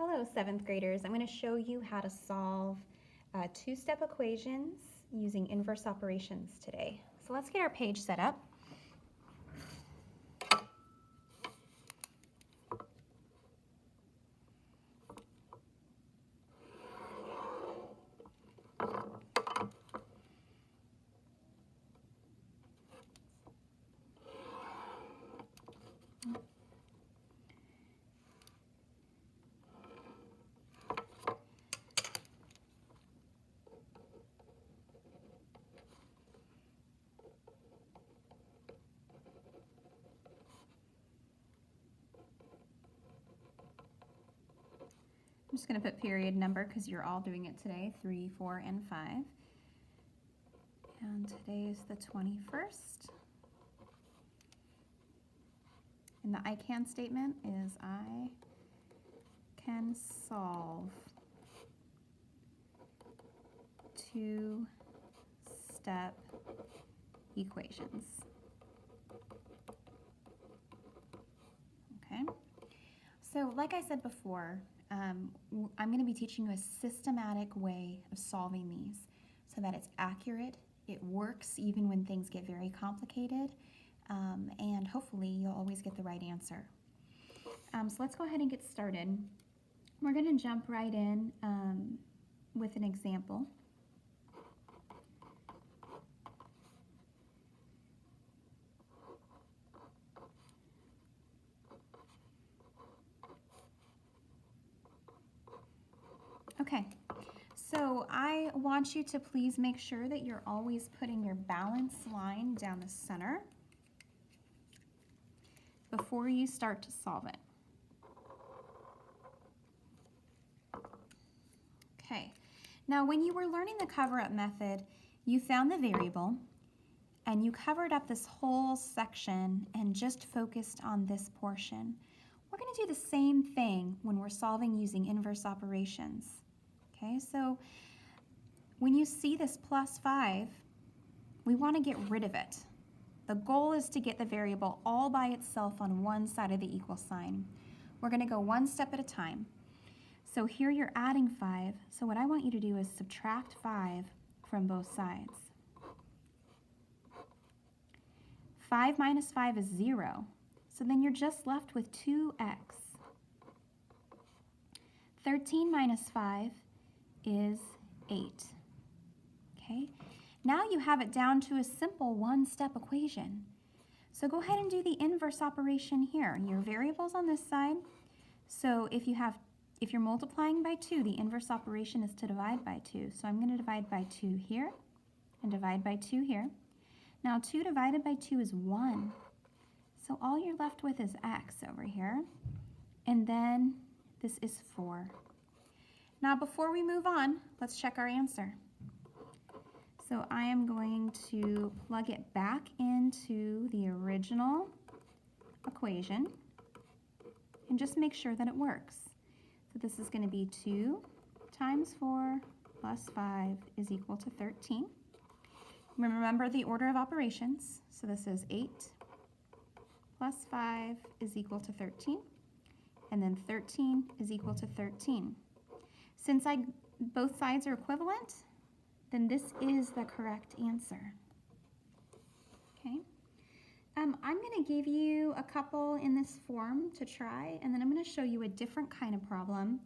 Hello, seventh graders. I'm going to show you how to solve two-step equations using inverse operations today. So let's get our page set up. I'm just going to put period number because you're all doing it today, 3, 4, and 5. And today is the 21st. And the I can statement is I can solve two-step equations. Okay. So like I said before, I'm going to be teaching you a systematic way of solving these so that it's accurate, it works even when things get very complicated, and hopefully you'll always get the right answer. So let's go ahead and get started. We're going to jump right in with an example. Okay, so I want you to please make sure that you're always putting your balance line down the center before you start to solve it. Okay, now when you were learning the cover-up method, you found the variable and you covered up this whole section and just focused on this portion. We're going to do the same thing when we're solving using inverse operations. Okay, so when you see this plus 5, we want to get rid of it. The goal is to get the variable all by itself on one side of the equal sign. We're going to go one step at a time. So here you're adding 5, so what I want you to do is subtract 5 from both sides. 5 minus 5 is 0, so then you're just left with 2x. 13 minus 5 is 8. Okay, now you have it down to a simple one-step equation. So go ahead and do the inverse operation here. Your variable's on this side, so if you're multiplying by 2, the inverse operation is to divide by 2. So I'm going to divide by 2 here and divide by 2 here. Now 2 divided by 2 is 1. So all you're left with is x over here. And then this is 4. Now before we move on, let's check our answer. So I am going to plug it back into the original equation and just make sure that it works. So this is going to be 2 times 4 plus 5 is equal to 13. Remember the order of operations. So this is 8 plus 5 is equal to 13. And then 13 is equal to 13. Since both sides are equivalent, then this is the correct answer. Okay. I'm going to give you a couple in this form to try, and then I'm going to show you a different kind of problem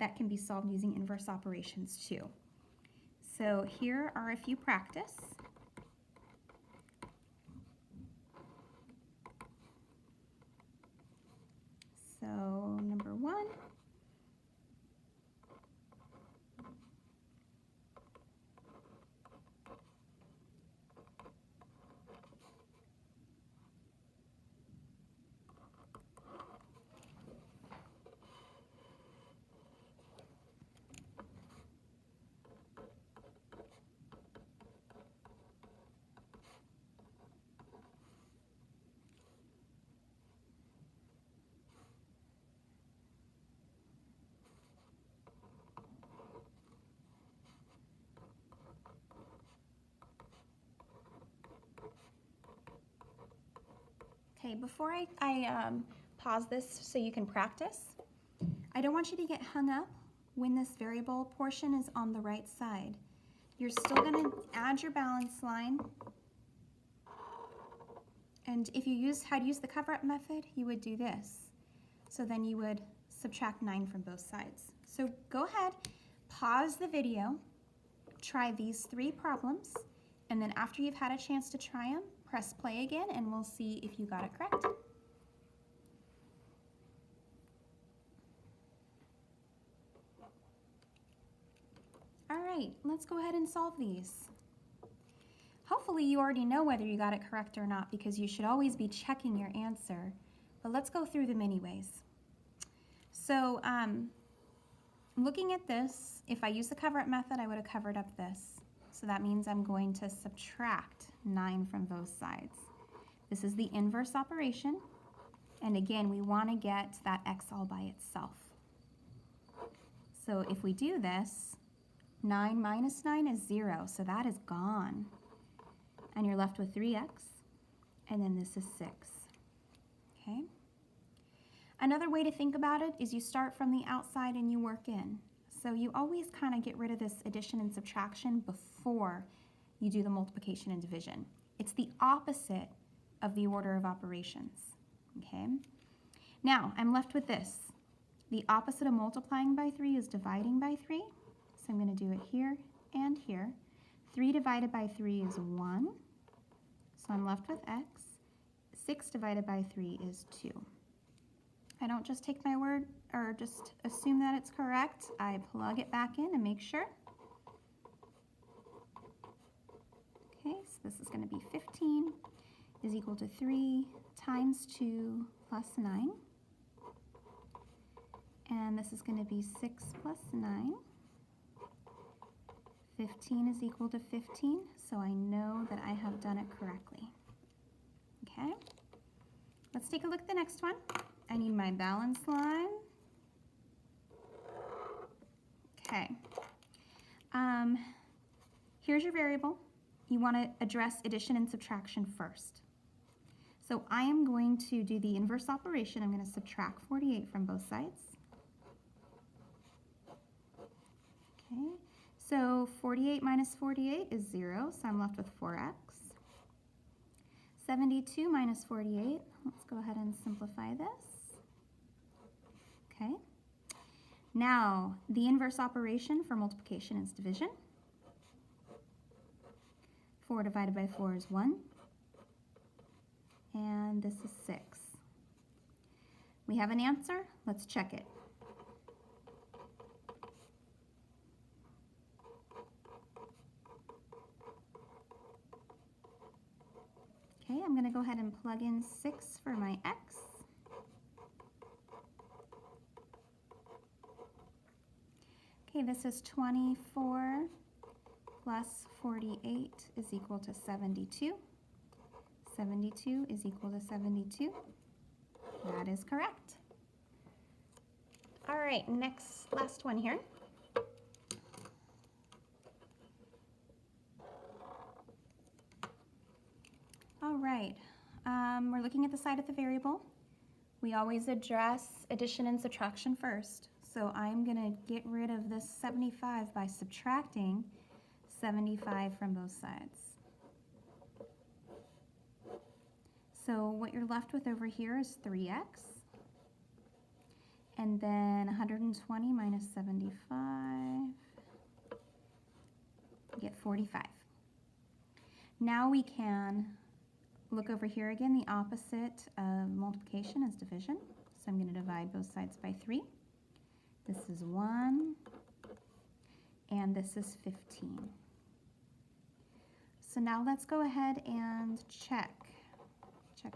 that can be solved using inverse operations too. So here are a few practice. So number 1. Okay, before I pause this so you can practice, I don't want you to get hung up when this variable portion is on the right side. You're still going to add your balance line. And if you had used the cover-up method, you would do this. So then you would subtract 9 from both sides. So go ahead, pause the video, try these 3 problems, and then after you've had a chance to try them, press play again and we'll see if you got it correct. All right, let's go ahead and solve these. Hopefully you already know whether you got it correct or not because you should always be checking your answer, but let's go through them anyways. So looking at this, if I use the cover-up method, I would have covered up this. So that means I'm going to subtract 9 from both sides. This is the inverse operation. And again, we want to get that x all by itself. So if we do this, 9 minus 9 is 0, so that is gone. And you're left with 3x, and then this is 6. Okay? Another way to think about it is you start from the outside and you work in. So you always kind of get rid of this addition and subtraction before you do the multiplication and division. It's the opposite of the order of operations. Okay? Now, I'm left with this. The opposite of multiplying by 3 is dividing by 3. So I'm going to do it here and here. 3 divided by 3 is 1. So I'm left with x. 6 divided by 3 is 2. I don't just take my word or just assume that it's correct. I plug it back in and make sure. Okay, so this is going to be 15 is equal to 3 times 2 plus 9. And this is going to be 6 plus 9. 15 is equal to 15, so I know that I have done it correctly. Okay, let's take a look at the next one. I need my balance line. Okay, here's your variable. You want to address addition and subtraction first. So I am going to do the inverse operation. I'm going to subtract 48 from both sides. Okay, so 48 minus 48 is 0, so I'm left with 4x. 72 minus 48, let's go ahead and simplify this. Okay, now the inverse operation for multiplication is division. 4 divided by 4 is 1, and this is 6. We have an answer, let's check it. Okay, I'm going to go ahead and plug in 6 for my x. Okay, this is 24 plus 48 is equal to 72. 72 is equal to 72. That is correct. All right, last one here. All right, we're looking at the side of the variable. We always address addition and subtraction first. So I'm going to get rid of this 75 by subtracting 75 from both sides. So what you're left with over here is 3x. And then 120 minus 75, you get 45. Now we can look over here again. The opposite of multiplication is division. So I'm going to divide both sides by 3. This is 1, and this is 15. So now let's go ahead and check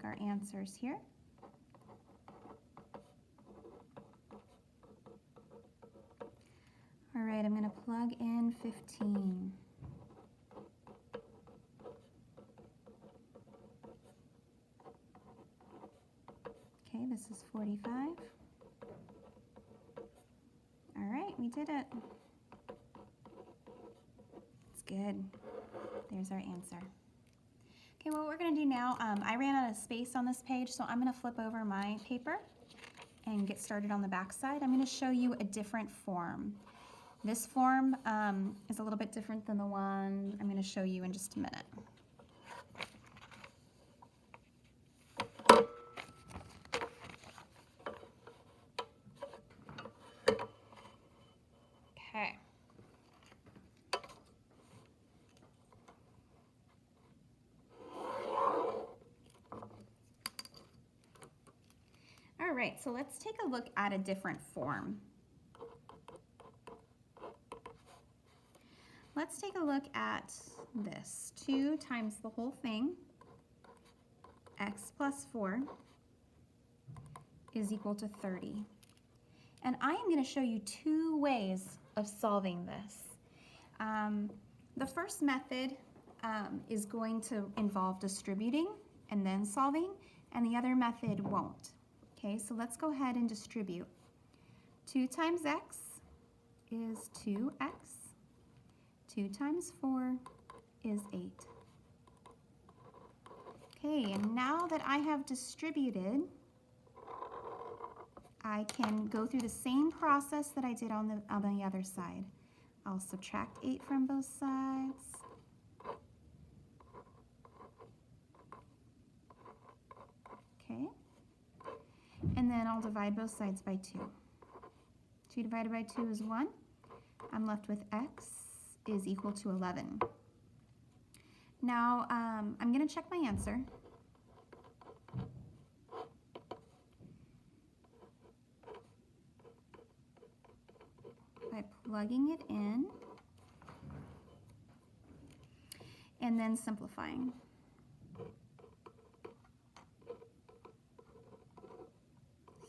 our answers here. All right, I'm going to plug in 15. Okay, this is 45. All right, we did it. It's good. There's our answer. Okay, what we're going to do now, I ran out of space on this page, so I'm going to flip over my paper and get started on the back side, I'm going to show you a different form. This form is a little bit different than the one I'm going to show you in just a minute. Okay. All right, so let's take a look at a different form. Let's take a look at this. 2 times the whole thing, x plus 4, is equal to 30. And I am going to show you 2 ways of solving this. The first method is going to involve distributing and then solving, and the other method won't. Okay, so let's go ahead and distribute. 2 times x is 2x. 2 times 4 is 8. Okay, and now that I have distributed, I can go through the same process that I did on the other side. I'll subtract 8 from both sides. Okay, and then I'll divide both sides by 2. 2 divided by 2 is 1. I'm left with x is equal to 11. Now, I'm going to check my answer. By plugging it in and then simplifying.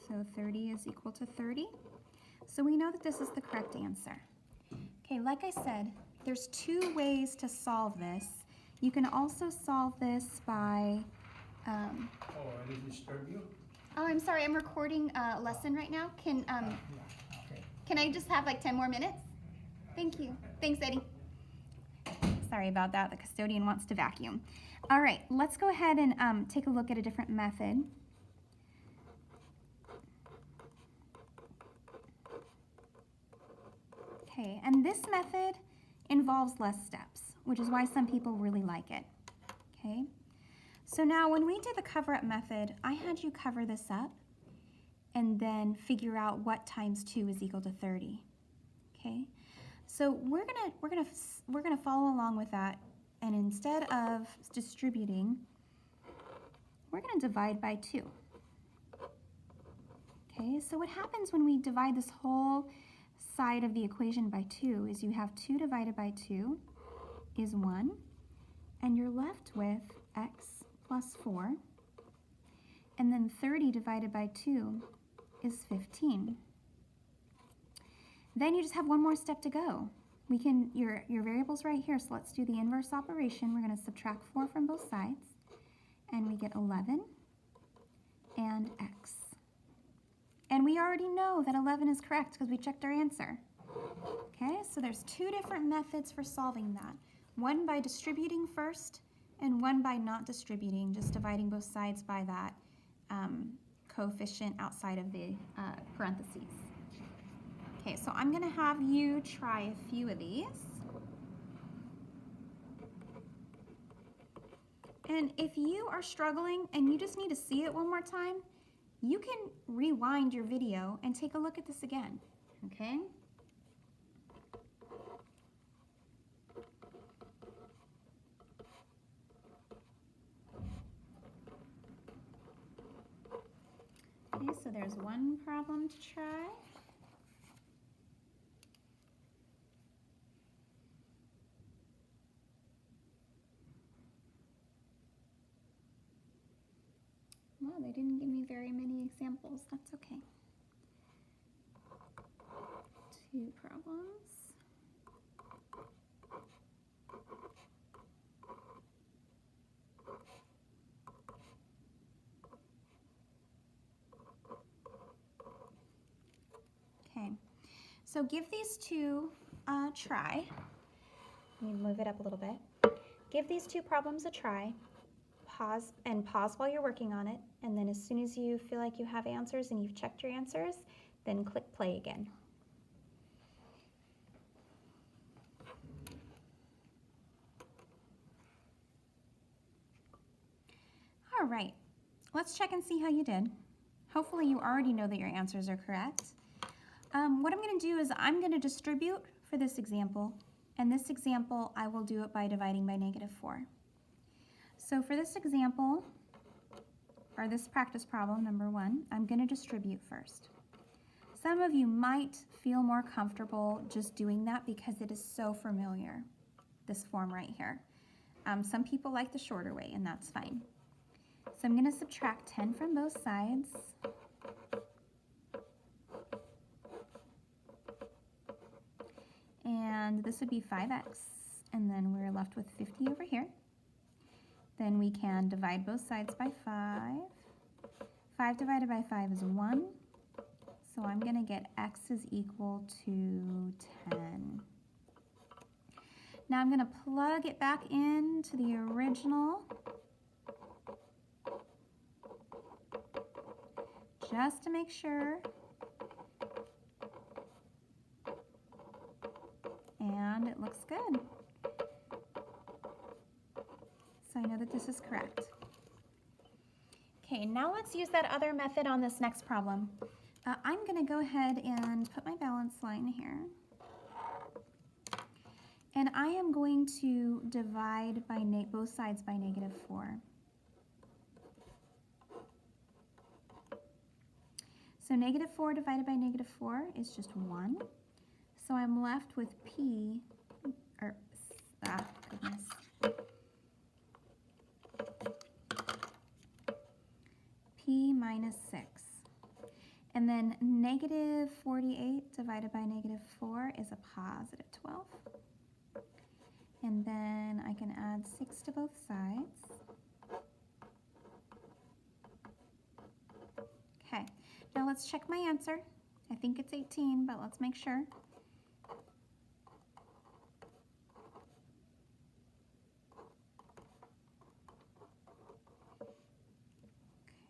So 30 is equal to 30. So we know that this is the correct answer. Okay, like I said, there's 2 ways to solve this. You can also solve this by... I didn't disturb you? Oh, I'm sorry, I'm recording a lesson right now. Okay. Can I just have like 10 more minutes? Thank you. Thanks, Eddie. Sorry about that. The custodian wants to vacuum. All right, let's go ahead and take a look at a different method. Okay, and this method involves less steps, which is why some people really like it. Okay, so now when we did the cover-up method, I had you cover this up and then figure out what times 2 is equal to 30. Okay, so we're gonna follow along with that, and instead of distributing, we're gonna divide by 2. Okay, so what happens when we divide this whole side of the equation by 2 is you have 2 divided by 2 is 1, and you're left with x plus 4, and then 30 divided by 2 is 15. Then you just have one more step to go. We can, your variable's right here, so let's do the inverse operation. We're going to subtract 4 from both sides, and we get 11 and x. And we already know that 11 is correct because we checked our answer. Okay, so there's 2 different methods for solving that. One by distributing first, and one by not distributing, just dividing both sides by that coefficient outside of the parentheses. Okay, so I'm going to have you try a few of these. And if you are struggling and you just need to see it one more time, you can rewind your video and take a look at this again, okay? Okay, so there's one problem to try. Well, they didn't give me very many examples. That's okay. 2 problems. Okay, so give these 2 a try. Let me move it up a little bit. Give these 2 problems a try. Pause while you're working on it, and then as soon as you feel like you have answers and you've checked your answers, then click play again. All right, let's check and see how you did. Hopefully you already know that your answers are correct. What I'm going to do is I'm going to distribute for this example, and this example I will do it by dividing by -4. So for this example, or this practice problem, number 1, I'm going to distribute first. Some of you might feel more comfortable just doing that because it is so familiar, this form right here. Some people like the shorter way, and that's fine. So I'm going to subtract 10 from both sides. And this would be 5x, and then we're left with 50 over here. Then we can divide both sides by 5. 5 divided by 5 is 1. So I'm going to get x is equal to 10. Now I'm going to plug it back into the original, just to make sure. And it looks good. So I know that this is correct. Okay, now let's use that other method on this next problem. I'm going to go ahead and put my balance line here. And I am going to divide by both sides by -4. So -4 divided by -4 is just 1. So I'm left with p, or, goodness. P minus 6. And then -48 divided by -4 is a positive 12. And then I can add 6 to both sides. Okay, now let's check my answer. I think it's 18, but let's make sure.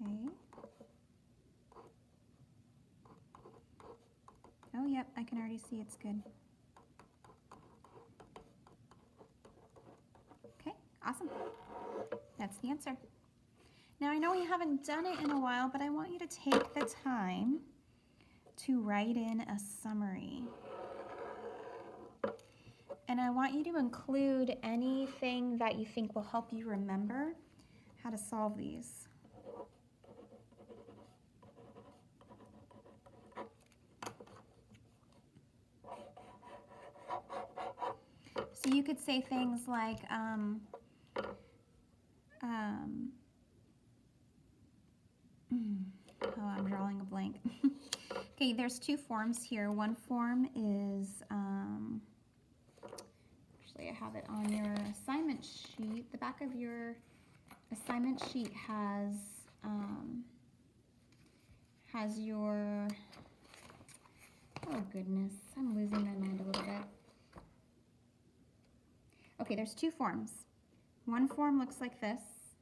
Okay. Oh, yep, I can already see it's good. Okay, awesome. That's the answer. Now, I know we haven't done it in a while, but I want you to take the time to write in a summary. And I want you to include anything that you think will help you remember how to solve these. So you could say things like, oh, I'm drawing a blank. Okay, there's 2 forms here. One form is, actually I have it on your assignment sheet. The back of your assignment sheet has your, oh goodness, I'm losing my mind a little bit. Okay, there's 2 forms. One form looks like this,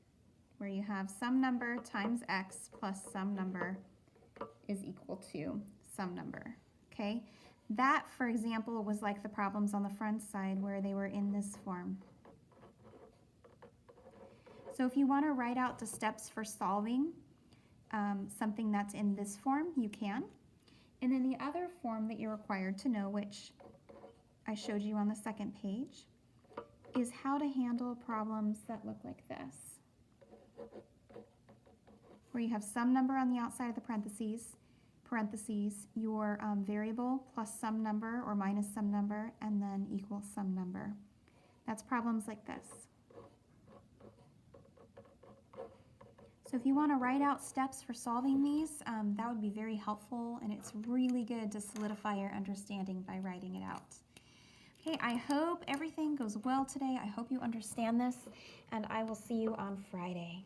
where you have some number times x plus some number is equal to some number, okay? That, for example, was like the problems on the front side where they were in this form. So if you want to write out the steps for solving something that's in this form, you can. And then the other form that you're required to know, which I showed you on the second page, is how to handle problems that look like this, where you have some number on the outside of the parentheses, your variable plus some number or minus some number, and then equals some number. That's problems like this. So if you want to write out steps for solving these, that would be very helpful, and it's really good to solidify your understanding by writing it out. Okay, I hope everything goes well today. I hope you understand this, and I will see you on Friday.